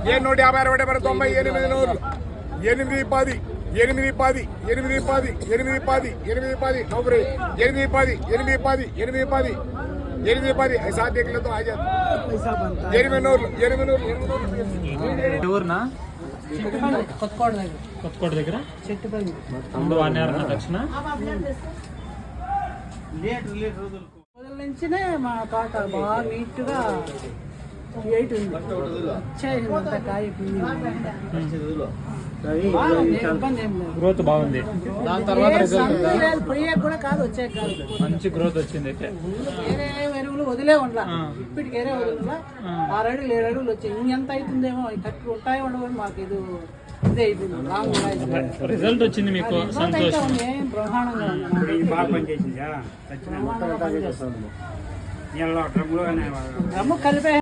750 60 90 8 నూరు 8 10 8 10 8 10 8 10 8 10 नौकरी 8 10 8 10 8 10 8 10 ऐसा देख ले तो आ जाता 8 నూరు ఎవరునా కొత్తకోట దగ్గర తమ్ముడు వాడినారన్న దక్షిణ మొదల నుంచినే మా తోట బాగా నీట్ గా వెయిట్ ఉంది అంత కాయ గ్రోత్ బాగుంది. దాని తర్వాత పోయే కూడా కాదు వచ్చే కాదు మంచి గ్రోత్ వచ్చింది. అయితే వేరే ఎరువులు వదిలే ఉండాల ఇప్పటికి వేరే వదిలేలా 6 అడుగులు 7 అడుగులు వచ్చాయి. ఇంకెంత అవుతుందేమో కరెక్ట్ ఉంటాయి ఉండవు మాకు ఇది ఇదే అయిపోయింది. రిజల్ట్ వచ్చింది మీకు సంతోషం. బ్రహ్మాండంగా డ్రమ్ము కలిపే